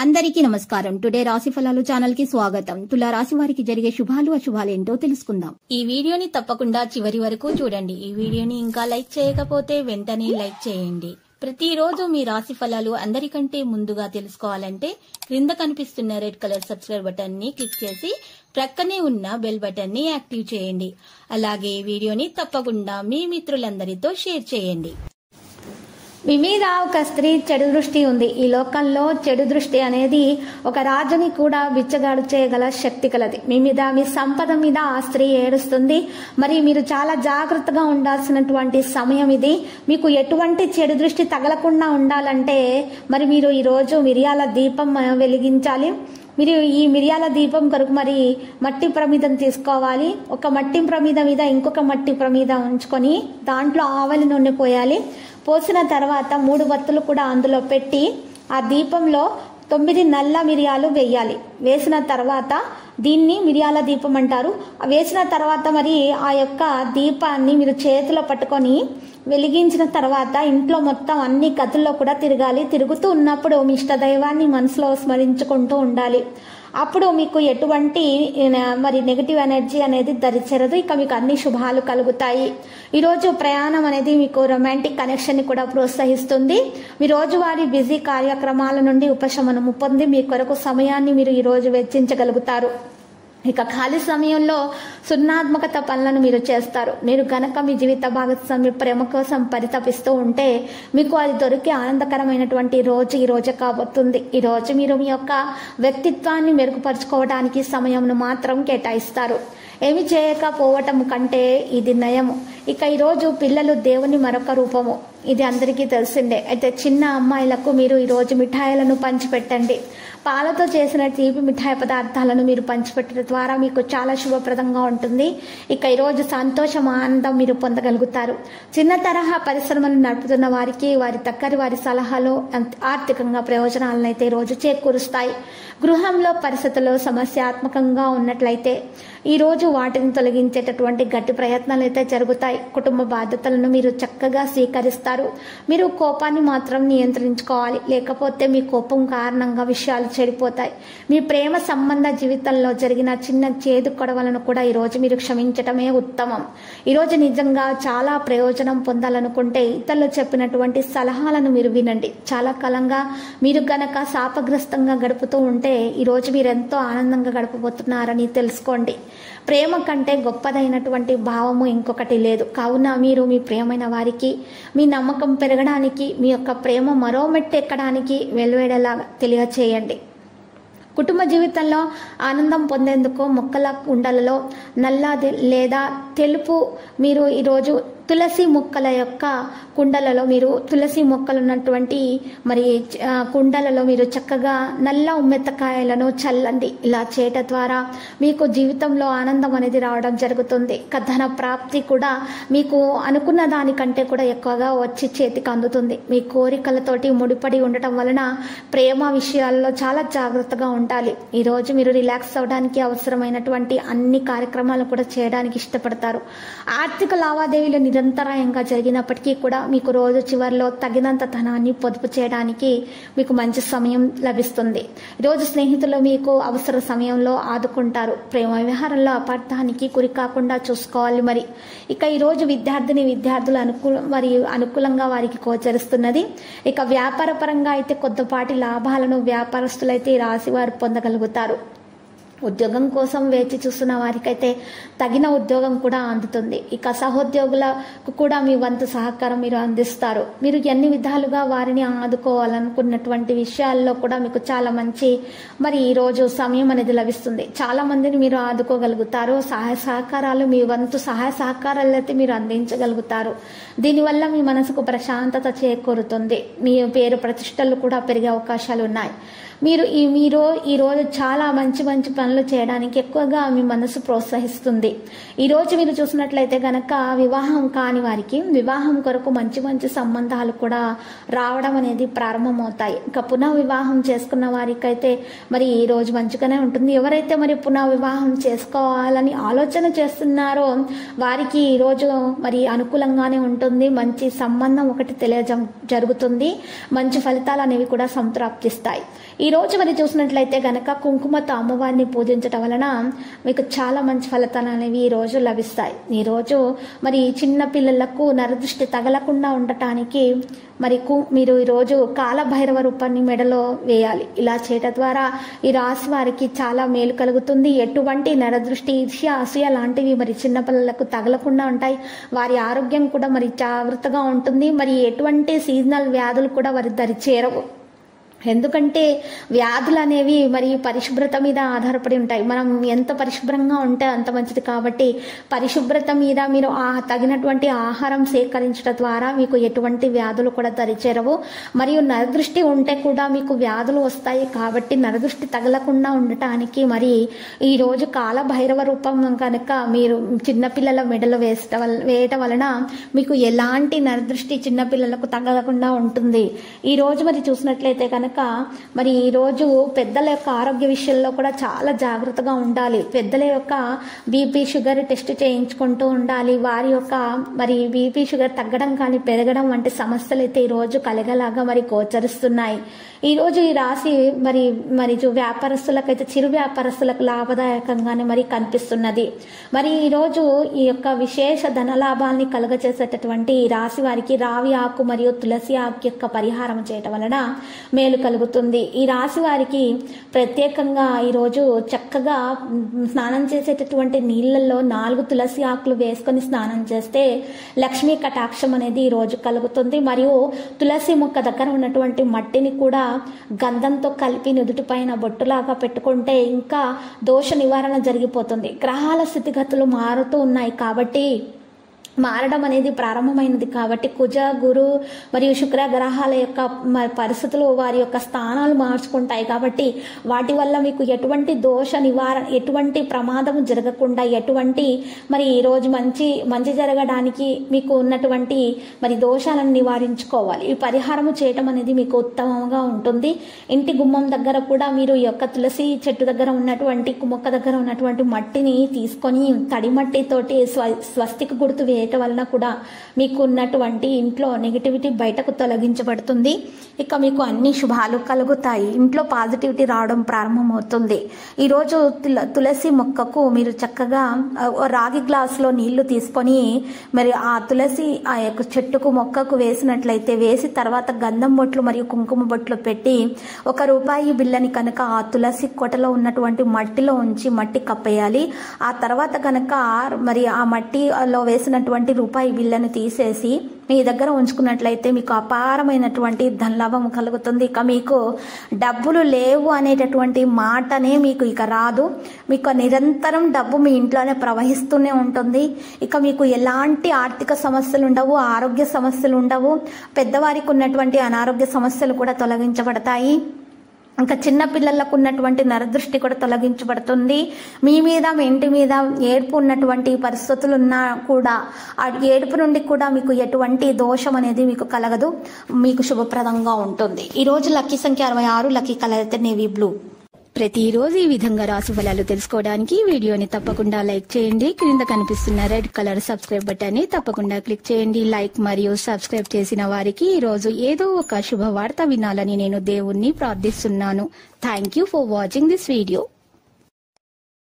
అందరికీ నమస్కారం. టుడే రాశి ఫలాలు ఛానల్ కి స్వాగతం. తులా రాశి వారికి జరిగే శుభాలు అశుభాలు ఏంటో తెలుసుకుందాం. ఈ వీడియోని తప్పకుండా చివరి వరకు చూడండి. ఈ వీడియోని ఇంకా లైక్ చేయకపోతే వెంటనే లైక్ చేయండి. ప్రతిరోజు మీ రాశి ఫలాలు అందరికంటే ముందుగా తెలుసుకోవాలంటే క్రింద కనిపిస్తున్న రెడ్ కలర్ సబ్స్క్రైబ్ బటన్ ని క్లిక్ చేసి ప్రక్కనే ఉన్న బెల్ బటన్ ని యాక్టివ్ చేయండి. అలాగే వీడియోని తప్పకుండా మీ మిత్రులందరితో షేర్ చేయండి. మీ మీద ఒక స్త్రీ చెడు దృష్టి ఉంది. ఈ లోకంలో చెడు దృష్టి అనేది ఒక రాజుని కూడా బిచ్చగాడు చేయగల శక్తి కలది. మీ మీద, మీ సంపద మీద ఆ స్త్రీ ఏడుస్తుంది. మరి మీరు చాలా జాగ్రత్తగా ఉండాల్సినటువంటి సమయం ఇది. మీకు ఎటువంటి చెడు దృష్టి తగలకుండా ఉండాలంటే మరి మీరు ఈరోజు మిరియాల దీపం వెలిగించాలి. మీరు ఈ మిరియాల దీపం కొరకు మరి మట్టి ప్రమిదం తీసుకోవాలి. ఒక మట్టి ప్రమిద మీద ఇంకొక మట్టి ప్రమిద ఉంచుకొని దాంట్లో ఆవలి నూనె పోయాలి. పోసిన తర్వాత 3 వత్తులు కూడా అందులో పెట్టి ఆ దీపంలో 9 నల్ల మిరియాలు వేయాలి. వేసిన తర్వాత దీన్ని మిరియాల దీపం అంటారు. వేసిన తర్వాత మరి ఆ యొక్క దీపాన్ని మీరు చేతిలో పట్టుకొని వెలిగించిన తర్వాత ఇంట్లో మొత్తం అన్ని గదుల్లో కూడా తిరగాలి. తిరుగుతూ ఉన్నప్పుడు మీ ఇష్టదైవాన్ని మనసులో స్మరించుకుంటూ ఉండాలి. అప్పుడు మీకు ఎటువంటి మరి నెగిటివ్ ఎనర్జీ అనేది దరిచేరదు. ఇక మీకు అన్ని శుభాలు కలుగుతాయి. ఈరోజు ప్రయాణం అనేది మీకు రొమాంటిక్ కనెక్షన్ ని కూడా ప్రోత్సహిస్తుంది. మీ రోజువారీ బిజీ కార్యక్రమాల నుండి ఉపశమనము పొంది మీ కొరకు సమయాన్ని మీరు ఈరోజు వెచ్చించగలుగుతారు. ఇక ఖాళీ సమయంలో సృజనాత్మకత పనులను మీరు చేస్తారు. మీరు గనక మీ జీవిత భాగస్వామి ప్రేమ కోసం పరితపిస్తూ ఉంటే మీకు అది దొరికి ఆనందకరమైనటువంటి రోజు ఈ రోజు కాబోతుంది. ఈ రోజు మీరు మీ యొక్క వ్యక్తిత్వాన్ని మెరుగుపరుచుకోవడానికి సమయంను మాత్రం కేటాయిస్తారు. ఏమి చేయకపోవటం కంటే ఇది నయము. ఇక ఈరోజు పిల్లలు దేవుని మరొక రూపము. ఇది అందరికీ తెలిసిందే. అయితే చిన్న అమ్మాయిలకు మీరు ఈరోజు మిఠాయిలను పంచిపెట్టండి. పాలతో చేసిన తీపి మిఠాయి పదార్థాలను మీరు పంచిపెట్టడం ద్వారా మీకు చాలా శుభప్రదంగా ఉంటుంది. ఇక ఈరోజు సంతోషం, ఆనందం మీరు పొందగలుగుతారు. చిన్న తరహా పరిశ్రమలు నడుపుతున్న వారికి వారి సలహాలు ఆర్థికంగా ప్రయోజనాలను అయితే ఈరోజు చేకూరుస్తాయి. గృహంలో పరిస్థితులు సమస్యాత్మకంగా ఉన్నట్లయితే ఈరోజు వాటిని తొలగించేటటువంటి గట్టి ప్రయత్నాలు అయితే జరుగుతాయి. కుటుంబ బాధ్యతలను మీరు చక్కగా స్వీకరిస్తారు. మీరు కోపాన్ని మాత్రం నియంత్రించుకోవాలి. లేకపోతే మీ కోపం కారణంగా విషయాలు చెడిపోతాయి. మీ ప్రేమ సంబంధ జీవితంలో జరిగిన చిన్న చేదు గొడవలను కూడా ఈరోజు మీరు క్షమించటమే ఉత్తమం. ఈరోజు నిజంగా చాలా ప్రయోజనం పొందాలనుకుంటే ఇతరులు చెప్పినటువంటి సలహాలను మీరు వినండి. చాలా కాలంగా మీరు గనక శాపగ్రస్తంగా గడుపుతూ ఉంటే ఈరోజు మీరు ఎంతో ఆనందంగా గడపబోతున్నారని తెలుసుకోండి. ప్రేమ కంటే గొప్పదైనటువంటి భావము ఇంకొకటి లేదు. కావున మీరు మీ ప్రియమైన వారికి మీ నమ్మకం పెరగడానికి, మీ యొక్క ప్రేమ మరో మెట్టు ఎక్కడానికి వెలువడేలా తెలియచేయండి. కుటుంబ జీవితంలో ఆనందం పొందేందుకు మొక్కల కుండలలో నల్ల లేదా తెలుపు మీరు ఈరోజు తులసి మొక్కల యొక్క కుండలలో మీరు తులసి మొక్కలు ఉన్నటువంటి మరి కుండలలో మీరు చక్కగా నల్ల ఉమ్మెత్తకాయలను చల్లండి. ఇలా చేయటం ద్వారా మీకు జీవితంలో ఆనందం అనేది రావడం జరుగుతుంది. ధన ప్రాప్తి కూడా మీకు అనుకున్న దానికంటే కూడా ఎక్కువగా వచ్చి చేతికి అందుతుంది. మీ కోరికలతోటి ముడిపడి ఉండటం వలన ప్రేమ విషయాల్లో చాలా జాగ్రత్తగా ఉండాలి. ఈరోజు మీరు రిలాక్స్ అవ్వడానికి అవసరమైనటువంటి అన్ని కార్యక్రమాలు కూడా చేయడానికి ఇష్టపడతారు. ఆర్థిక లావాదేవీలు నిరంతరాయంగా జరిగినప్పటికీ కూడా మీకు రోజు చివరిలో తగినంత ధనాన్ని పొదుపు చేయడానికి మీకు మంచి సమయం లభిస్తుంది. ఈరోజు స్నేహితులు మీకు అవసర సమయంలో ఆదుకుంటారు. ప్రేమ వ్యవహారంలో అపార్థానికి గురి కాకుండా చూసుకోవాలి. మరి ఇక ఈరోజు విద్యార్థులు అనుకూలంగా వారికి గోచరిస్తున్నది. ఇక వ్యాపార పరంగా అయితే కొద్దిపాటి లాభాలను వ్యాపారస్తులైతే ఈ రాశి వారు పొందగలుగుతారు. ఉద్యోగం కోసం వేచి చూస్తున్న వారికైతే తగిన ఉద్యోగం కూడా అందుతుంది. ఇక సహోద్యోగులకు కూడా మీ వంతు సహకారం మీరు అందిస్తారు. మీరు ఎన్ని విధాలుగా వారిని ఆదుకోవాలనుకున్నటువంటి విషయాల్లో కూడా మీకు చాలా మంచి మరి ఈరోజు సమయం అనేది లభిస్తుంది. చాలా మందిని మీరు ఆదుకోగలుగుతారు. సహాయ సహకారాలు మీ వంతు సహాయ సహకారాలు అయితే మీరు అందించగలుగుతారు. దీనివల్ల మీ మనసుకు ప్రశాంతత చేకూరుతుంది. మీ పేరు ప్రతిష్టలు కూడా పెరిగే అవకాశాలు ఉన్నాయి. మీరు ఈరోజు చాలా మంచి పనులు పనులు చేయడానికి ఎక్కువగా మీ మనసు ప్రోత్సహిస్తుంది. ఈ రోజు మీరు చూసినట్లయితే గనక వివాహం కాని వారికి వివాహం కొరకు మంచి మంచి సంబంధాలు కూడా రావడం అనేది ప్రారంభమవుతాయి. ఇంకా పునః వివాహం చేసుకున్న వారికైతే మరి ఈ రోజు మంచిగానే ఉంటుంది. ఎవరైతే మరి పునః వివాహం చేసుకోవాలని ఆలోచన చేస్తున్నారో వారికి ఈ రోజు మరి అనుకూలంగానే ఉంటుంది. మంచి సంబంధం ఒకటి జరుగుతుంది. మంచి ఫలితాలు అనేవి కూడా సంతృప్తిస్తాయి. ఈ రోజు మరి చూసినట్లయితే గనక కుంకుమతో అమ్మవారిని పూజించడం వలన మీకు చాలా మంచి ఫలితాలు అనేవి ఈ రోజు లభిస్తాయి. ఈ రోజు మరి చిన్న పిల్లలకు నరదృష్టి తగలకుండా ఉండటానికి మరి మీరు ఈరోజు కాలభైరవ రూపాన్ని మెడలో వేయాలి. ఇలా చేయడం ద్వారా ఈ రాశి వారికి చాలా మేలు కలుగుతుంది. ఎటువంటి నరదృష్టి, ఈర్ష్య, అసూయ లాంటివి మరి చిన్నపిల్లలకు తగలకుండా ఉంటాయి. వారి ఆరోగ్యం కూడా మరి జాగ్రత్తగా ఉంటుంది. మరి ఎటువంటి సీజనల్ వ్యాధులు కూడా వారి దరి చేరవు. ఎందుకంటే వ్యాధులు అనేవి మరి పరిశుభ్రత మీద ఆధారపడి ఉంటాయి. మనం ఎంత పరిశుభ్రంగా ఉంటే అంత మంచిది. కాబట్టి పరిశుభ్రత మీద మీరు తగినటువంటి ఆహారం సేకరించడం ద్వారా మీకు ఎటువంటి వ్యాధులు కూడా దరిచేరవు. మరియు నరదృష్టి ఉంటే కూడా మీకు వ్యాధులు వస్తాయి. కాబట్టి నరదృష్టి తగలకుండా ఉండటానికి మరి ఈ రోజు కాలభైరవ రూపం కనుక మీరు చిన్నపిల్లల మెడలో వేయటం వలన మీకు ఎలాంటి నరదృష్టి చిన్నపిల్లలకు తగలకుండా ఉంటుంది. ఈ రోజు మరి చూసినట్లయితే కనుక మరి ఈ రోజు పెద్దల యొక్క ఆరోగ్య విషయంలో కూడా చాలా జాగ్రత్తగా ఉండాలి. పెద్దల యొక్క బీపీ షుగర్ టెస్ట్ చేయించుకుంటూ ఉండాలి. వారి యొక్క మరి బీపీ షుగర్ తగ్గడం కానీ పెరగడం వంటి సమస్యలు అయితే ఈ రోజు కలగలాగా మరి గోచరిస్తున్నాయి. ఈ రోజు ఈ రాశి మరి వ్యాపారస్తులకైతే చిరు వ్యాపారస్తులకు లాభదాయకంగానే మరి కనిపిస్తున్నది. మరి ఈ రోజు ఈ యొక్క విశేష ధనలాభాన్ని కలుగచేసేటటువంటి ఈ రాశి వారికి రావి ఆకు మరియు తులసి ఆకు యొక్క పరిహారం చేయటం వలన మేలు కలుగుతుంది. ఈ రాశి వారికి ప్రత్యేకంగా ఈరోజు చక్కగా స్నానం చేసేటటువంటి నీళ్లలో 4 తులసి ఆకులు వేసుకొని స్నానం చేస్తే లక్ష్మీ కటాక్షం అనేది ఈ రోజు కలుగుతుంది. మరియు తులసి మొక్క దగ్గర ఉన్నటువంటి మట్టిని కూడా గంధంతో కలిపి నుదుటి పైన బొట్టులాగా పెట్టుకుంటే ఇంకా దోష నివారణ జరిగిపోతుంది. గ్రహాల స్థితిగతులు మారుతూ ఉన్నాయి కాబట్టి మారడం అనేది ప్రారంభమైనది. కాబట్టి కుజ, గురు మరియు శుక్ర గ్రహాల యొక్క పరిస్థితులు వారి యొక్క స్థానాలు మార్చుకుంటాయి. కాబట్టి వాటి వల్ల మీకు ఎటువంటి దోష నివారణ, ఎటువంటి ప్రమాదం జరగకుండా, ఎటువంటి మరి ఈరోజు మంచి జరగడానికి మీకు ఉన్నటువంటి మరి దోషాలను నివారించుకోవాలి. ఈ పరిహారము చేయటం అనేది మీకు ఉత్తమంగా ఉంటుంది. ఇంటి గుమ్మం దగ్గర కూడా మీరు ఈ యొక్క తులసి చెట్టు దగ్గర ఉన్నటువంటి మొక్క దగ్గర ఉన్నటువంటి మట్టిని తీసుకొని తడి మట్టితోటి స్వస్తిక గుర్తు వేయటం వలన కూడా మీకు ఉన్నటువంటి ఇంట్లో నెగిటివిటీ బయటకు తొలగించబడుతుంది. ఇక మీకు అన్ని శుభాలు కలుగుతాయి. ఇంట్లో పాజిటివిటీ రావడం ప్రారంభమవుతుంది. ఈరోజు తులసి మొక్కకు మీరు చక్కగా రాగి గ్లాసులో నీళ్లు తీసుకొని మరి ఆ తులసి ఆ యొక్క చెట్టుకు మొక్కకు వేసినట్లయితే వేసి తర్వాత గంధం బొట్లు మరియు కుంకుమ బొట్లు పెట్టి ₹1 బిళ్ళని కనుక ఆ తులసి కొటలో ఉన్నటువంటి మట్టిలో ఉంచి మట్టి కప్పేయాలి. ఆ తర్వాత కనుక మరి ఆ మట్టిలో వేసినటువంటి ₹1 బిళ్ళను తీసేసి మీ దగ్గర ఉంచుకున్నట్లయితే మీకు అపారమైనటువంటి ధనలాభం కలుగుతుంది. ఇక మీకు డబ్బులు లేవు అనేటటువంటి మాటనే మీకు ఇక రాదు. మీకు నిరంతరం డబ్బు మీ ఇంట్లోనే ప్రవహిస్తూనే ఉంటుంది. ఇక మీకు ఎలాంటి ఆర్థిక సమస్యలు ఉండవు, ఆరోగ్య సమస్యలు ఉండవు. పెద్దవారికి ఉన్నటువంటి అనారోగ్య సమస్యలు కూడా తొలగించబడతాయి. ఇంకా చిన్న పిల్లలకు ఉన్నటువంటి నరదృష్టి కూడా తొలగించబడుతుంది. మీ మీద మీ ఇంటి మీద ఏడుపు ఉన్నటువంటి పరిస్థితులు ఉన్నా కూడా ఆ ఏడుపు నుండి కూడా మీకు ఎటువంటి దోషం అనేది మీకు కలగదు. మీకు శుభప్రదంగా ఉంటుంది. ఈ రోజు లక్కీ సంఖ్య 66, లక్కీ కలర్ అయితే నేవీ బ్లూ. ప్రతిరోజు ఈ విధంగా రాశి ఫలాలు తెలుసుకోవడానికి వీడియోని తప్పకుండా లైక్ చేయండి. క్రింద కనిపిస్తున్న రెడ్ కలర్ సబ్స్క్రైబ్ బటన్ ని తప్పకుండా క్లిక్ చేయండి. లైక్ మరియు సబ్స్క్రైబ్ చేసిన వారికి ఈ రోజు ఏదో ఒక శుభవార్త వినాలని నేను దేవుణ్ణి ప్రార్థిస్తున్నాను. Thank you for watching this video.